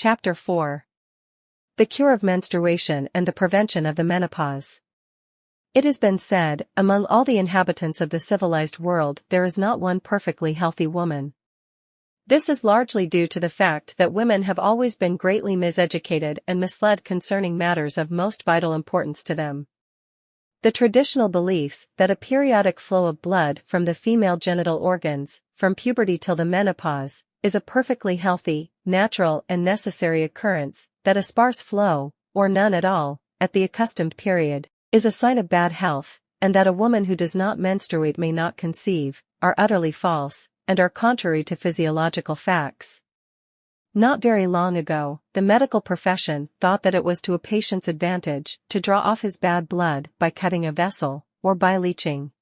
Chapter 4. The Cure of Menstruation and the Prevention of the Menopause. It has been said, among all the inhabitants of the civilized world there is not one perfectly healthy woman. This is largely due to the fact that women have always been greatly miseducated and misled concerning matters of most vital importance to them. The traditional beliefs that a periodic flow of blood from the female genital organs, from puberty till the menopause, is a perfectly healthy, natural and necessary occurrence, that a sparse flow, or none at all, at the accustomed period, is a sign of bad health, and that a woman who does not menstruate may not conceive, are utterly false, and are contrary to physiological facts. Not very long ago, the medical profession thought that it was to a patient's advantage to draw off his bad blood by cutting a vessel, or by leeching.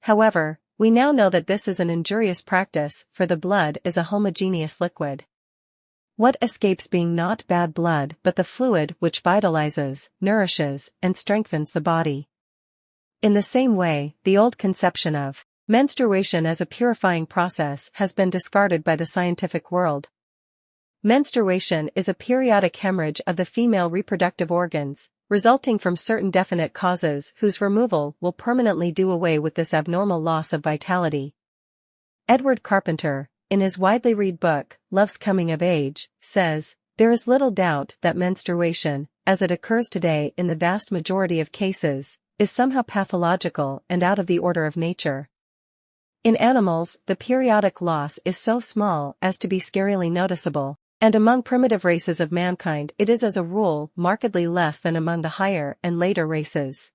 However, we now know that this is an injurious practice, for the blood is a homogeneous liquid. What escapes being not bad blood but the fluid which vitalizes, nourishes, and strengthens the body. In the same way, the old conception of menstruation as a purifying process has been discarded by the scientific world. Menstruation is a periodic hemorrhage of the female reproductive organs, resulting from certain definite causes whose removal will permanently do away with this abnormal loss of vitality. Edward Carpenter, in his widely read book, Love's Coming of Age, says, "There is little doubt that menstruation, as it occurs today in the vast majority of cases, is somehow pathological and out of the order of nature. In animals, the periodic loss is so small as to be scarily noticeable, and among primitive races of mankind it is as a rule markedly less than among the higher and later races.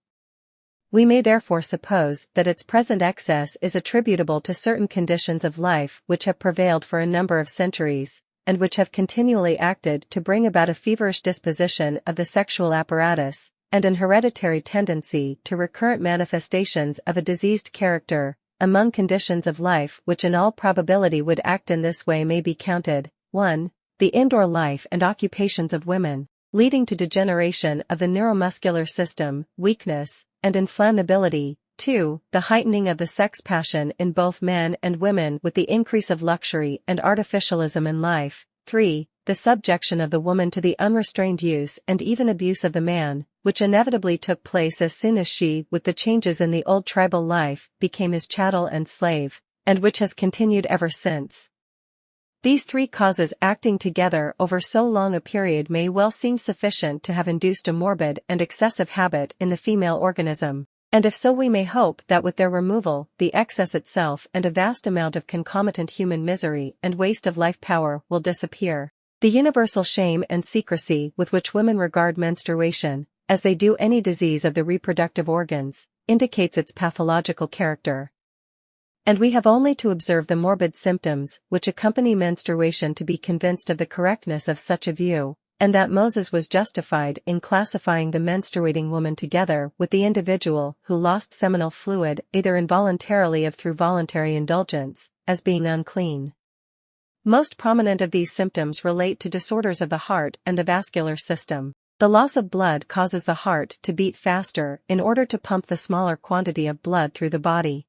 We may therefore suppose that its present excess is attributable to certain conditions of life which have prevailed for a number of centuries, and which have continually acted to bring about a feverish disposition of the sexual apparatus, and an hereditary tendency to recurrent manifestations of a diseased character. Among conditions of life which in all probability would act in this way may be counted, 1. The indoor life and occupations of women, leading to degeneration of the neuromuscular system, weakness, and inflammability. 2. The heightening of the sex passion in both men and women with the increase of luxury and artificialism in life. 3. The subjection of the woman to the unrestrained use and even abuse of the man, which inevitably took place as soon as she, with the changes in the old tribal life, became his chattel and slave, and which has continued ever since. These three causes acting together over so long a period may well seem sufficient to have induced a morbid and excessive habit in the female organism, and if so we may hope that with their removal, the excess itself and a vast amount of concomitant human misery and waste of life power will disappear. The universal shame and secrecy with which women regard menstruation, as they do any disease of the reproductive organs, indicates its pathological character. And we have only to observe the morbid symptoms which accompany menstruation to be convinced of the correctness of such a view, and that Moses was justified in classifying the menstruating woman together with the individual who lost seminal fluid either involuntarily or through voluntary indulgence, as being unclean. Most prominent of these symptoms relate to disorders of the heart and the vascular system. The loss of blood causes the heart to beat faster in order to pump the smaller quantity of blood through the body.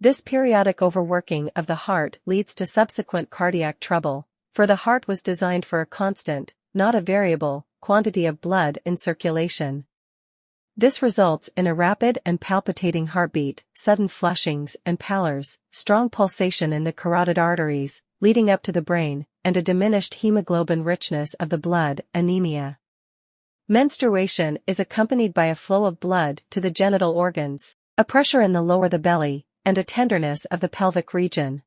This periodic overworking of the heart leads to subsequent cardiac trouble, for the heart was designed for a constant, not a variable, quantity of blood in circulation. This results in a rapid and palpitating heartbeat, sudden flushings and pallors, strong pulsation in the carotid arteries, leading up to the brain, and a diminished hemoglobin richness of the blood, anemia. Menstruation is accompanied by a flow of blood to the genital organs, a pressure in the lower the belly, and a tenderness of the pelvic region.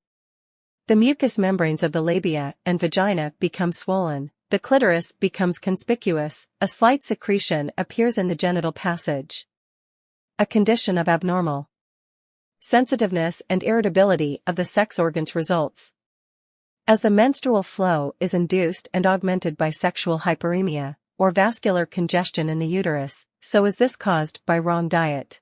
The mucous membranes of the labia and vagina become swollen, the clitoris becomes conspicuous, a slight secretion appears in the genital passage. A condition of abnormal sensitiveness and irritability of the sex organs results. As the menstrual flow is induced and augmented by sexual hyperemia, or vascular congestion in the uterus, so is this caused by wrong diet.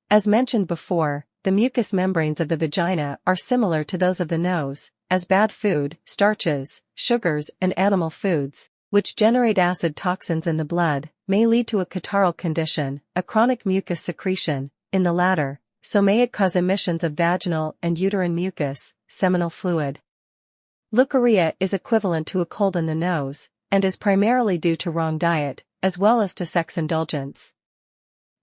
As mentioned before, the mucous membranes of the vagina are similar to those of the nose, as bad food, starches, sugars and animal foods, which generate acid toxins in the blood, may lead to a catarrhal condition, a chronic mucus secretion. In the latter, so may it cause emissions of vaginal and uterine mucus, seminal fluid. Leukorrhea is equivalent to a cold in the nose, and is primarily due to wrong diet, as well as to sex indulgence.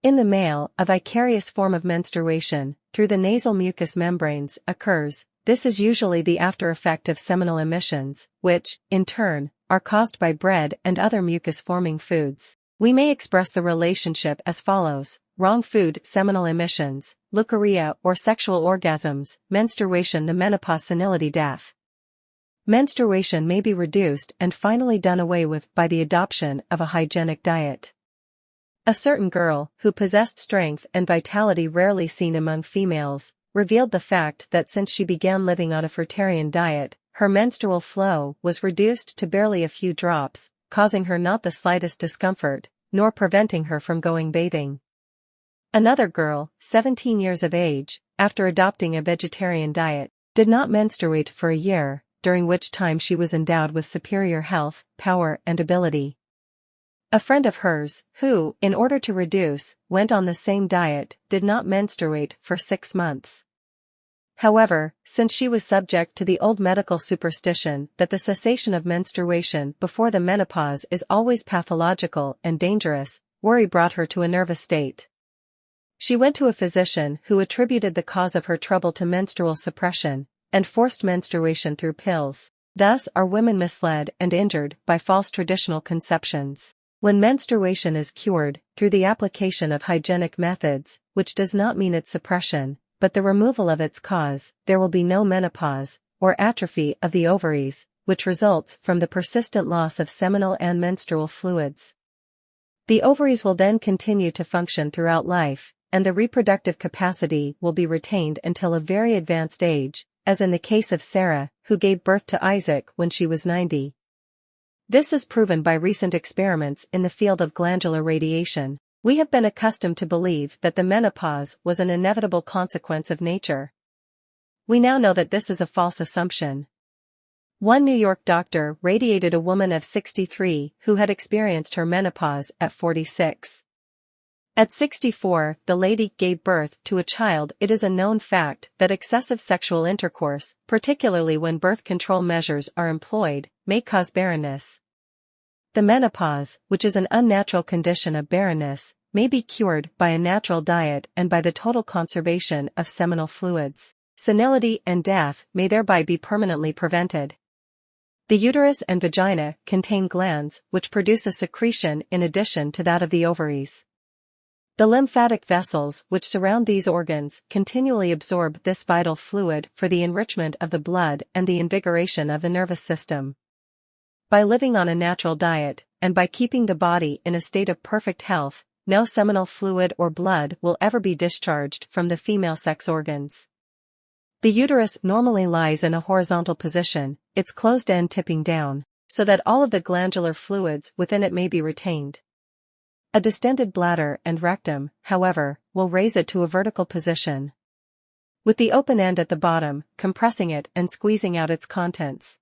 In the male, a vicarious form of menstruation, through the nasal mucous membranes, occurs. This is usually the after-effect of seminal emissions, which, in turn, are caused by bread and other mucus-forming foods. We may express the relationship as follows: wrong food, seminal emissions; leukorrhea or sexual orgasms; menstruation, the menopause, senility, death. Menstruation may be reduced and finally done away with by the adoption of a hygienic diet. A certain girl, who possessed strength and vitality rarely seen among females, revealed the fact that since she began living on a fruitarian diet, her menstrual flow was reduced to barely a few drops, causing her not the slightest discomfort, nor preventing her from going bathing. Another girl, 17 years of age, after adopting a vegetarian diet, did not menstruate for a year, during which time she was endowed with superior health, power, and ability. A friend of hers, who, in order to reduce, went on the same diet, did not menstruate for 6 months. However, since she was subject to the old medical superstition that the cessation of menstruation before the menopause is always pathological and dangerous, worry brought her to a nervous state. She went to a physician who attributed the cause of her trouble to menstrual suppression and forced menstruation through pills. Thus are women misled and injured by false traditional conceptions. When menstruation is cured through the application of hygienic methods, which does not mean its suppression, but the removal of its cause, there will be no menopause, or atrophy of the ovaries, which results from the persistent loss of seminal and menstrual fluids. The ovaries will then continue to function throughout life, and the reproductive capacity will be retained until a very advanced age, as in the case of Sarah, who gave birth to Isaac when she was 90. This is proven by recent experiments in the field of glandular radiation. We have been accustomed to believe that the menopause was an inevitable consequence of nature. We now know that this is a false assumption. One New York doctor radiated a woman of 63 who had experienced her menopause at 46. At 64, the lady gave birth to a child. It is a known fact that excessive sexual intercourse, particularly when birth control measures are employed, may cause barrenness. The menopause, which is an unnatural condition of barrenness, may be cured by a natural diet and by the total conservation of seminal fluids. Senility and death may thereby be permanently prevented. The uterus and vagina contain glands which produce a secretion in addition to that of the ovaries. The lymphatic vessels which surround these organs continually absorb this vital fluid for the enrichment of the blood and the invigoration of the nervous system. By living on a natural diet, and by keeping the body in a state of perfect health, no seminal fluid or blood will ever be discharged from the female sex organs. The uterus normally lies in a horizontal position, its closed end tipping down, so that all of the glandular fluids within it may be retained. A distended bladder and rectum, however, will raise it to a vertical position, with the open end at the bottom, compressing it and squeezing out its contents.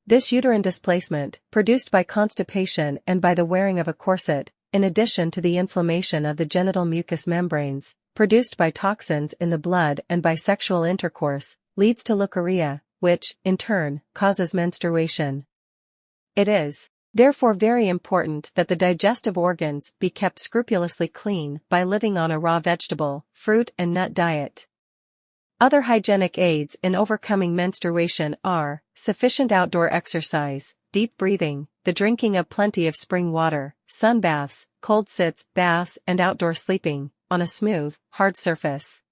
This uterine displacement, produced by constipation and by the wearing of a corset, in addition to the inflammation of the genital mucous membranes, produced by toxins in the blood and by sexual intercourse, leads to leukorrhea, which, in turn, causes menstruation. It is, therefore, very important that the digestive organs be kept scrupulously clean by living on a raw vegetable, fruit and nut diet. Other hygienic aids in overcoming menstruation are sufficient outdoor exercise, deep breathing, the drinking of plenty of spring water, sun baths, cold sits, baths, and outdoor sleeping on a smooth, hard surface.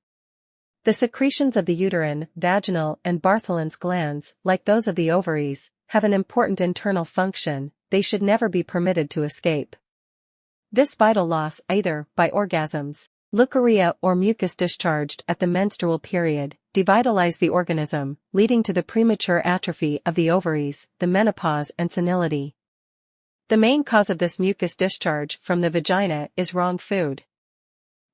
The secretions of the uterine, vaginal, and Bartholin's glands, like those of the ovaries, have an important internal function. They should never be permitted to escape. This vital loss, either by orgasms, leukorrhea, or mucus discharged at the menstrual period, devitalize the organism, leading to the premature atrophy of the ovaries, the menopause, and senility. The main cause of this mucus discharge from the vagina is wrong food.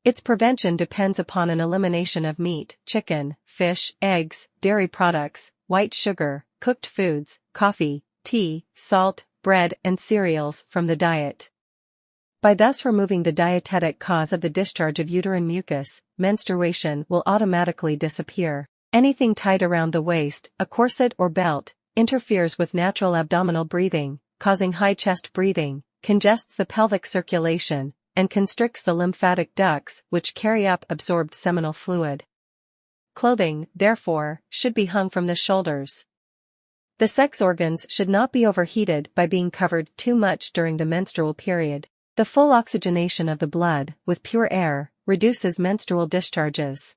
Its prevention depends upon an elimination of meat, chicken, fish, eggs, dairy products, white sugar, cooked foods, coffee, tea, salt, bread, and cereals from the diet. By thus removing the dietetic cause of the discharge of uterine mucus, menstruation will automatically disappear. Anything tied around the waist, a corset or belt, interferes with natural abdominal breathing, causing high chest breathing, congests the pelvic circulation, and constricts the lymphatic ducts which carry up absorbed seminal fluid. Clothing, therefore, should be hung from the shoulders. The sex organs should not be overheated by being covered too much during the menstrual period. The full oxygenation of the blood, with pure air, reduces menstrual discharges.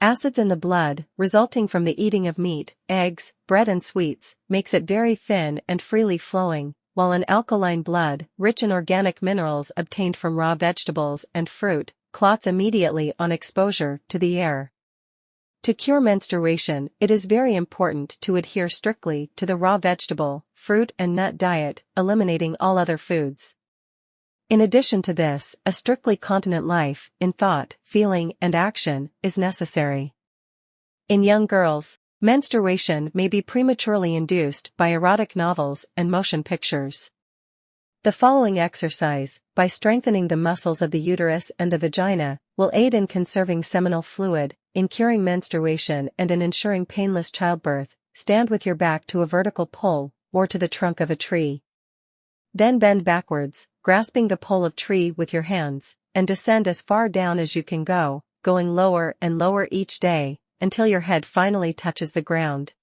Acids in the blood, resulting from the eating of meat, eggs, bread and sweets, makes it very thin and freely flowing, while an alkaline blood, rich in organic minerals obtained from raw vegetables and fruit, clots immediately on exposure to the air. To cure menstruation, it is very important to adhere strictly to the raw vegetable, fruit and nut diet, eliminating all other foods. In addition to this, a strictly continent life, in thought, feeling, and action, is necessary. In young girls, menstruation may be prematurely induced by erotic novels and motion pictures. The following exercise, by strengthening the muscles of the uterus and the vagina, will aid in conserving seminal fluid, in curing menstruation and in ensuring painless childbirth. Stand with your back to a vertical pole, or to the trunk of a tree. Then bend backwards, grasping the pole of tree with your hands, and descend as far down as you can go, going lower and lower each day, until your head finally touches the ground.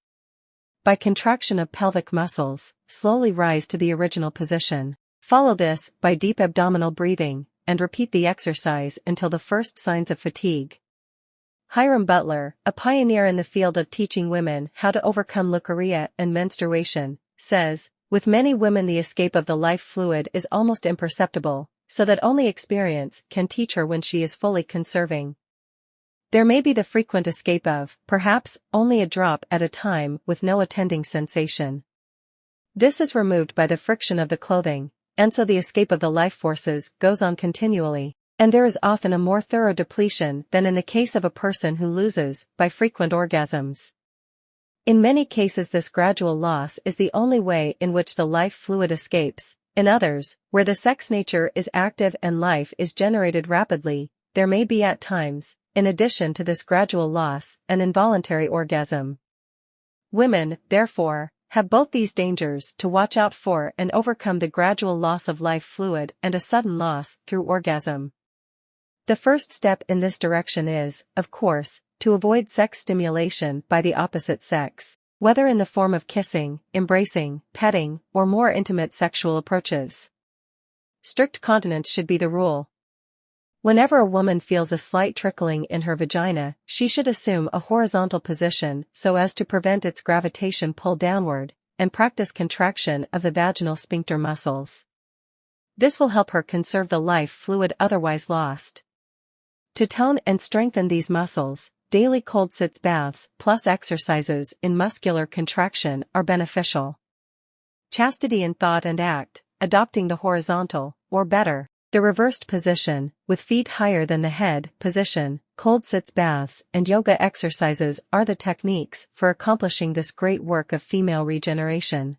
By contraction of pelvic muscles, slowly rise to the original position. Follow this by deep abdominal breathing, and repeat the exercise until the first signs of fatigue. Hiram Butler, a pioneer in the field of teaching women how to overcome leukorrhea and menstruation, says, "With many women the escape of the life fluid is almost imperceptible, so that only experience can teach her when she is fully conserving. There may be the frequent escape of, perhaps, only a drop at a time with no attending sensation. This is removed by the friction of the clothing, and so the escape of the life forces goes on continually, and there is often a more thorough depletion than in the case of a person who loses, by frequent orgasms. In many cases this gradual loss is the only way in which the life fluid escapes. In others, where the sex nature is active and life is generated rapidly, there may be at times, in addition to this gradual loss, an involuntary orgasm. Women, therefore, have both these dangers to watch out for and overcome: the gradual loss of life fluid and a sudden loss through orgasm. The first step in this direction is, of course, to avoid sex stimulation by the opposite sex, whether in the form of kissing, embracing, petting, or more intimate sexual approaches. Strict continence should be the rule. Whenever a woman feels a slight trickling in her vagina, she should assume a horizontal position so as to prevent its gravitation pull downward, and practice contraction of the vaginal sphincter muscles. This will help her conserve the life fluid otherwise lost. To tone and strengthen these muscles, daily cold sitz baths plus exercises in muscular contraction are beneficial. Chastity in thought and act, adopting the horizontal, or better, the reversed position, with feet higher than the head position, cold sitz baths and yoga exercises are the techniques for accomplishing this great work of female regeneration.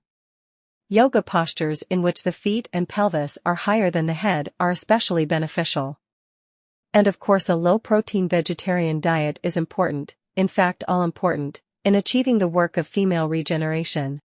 Yoga postures in which the feet and pelvis are higher than the head are especially beneficial. And of course a low-protein vegetarian diet is important, in fact all important, in achieving the work of female regeneration.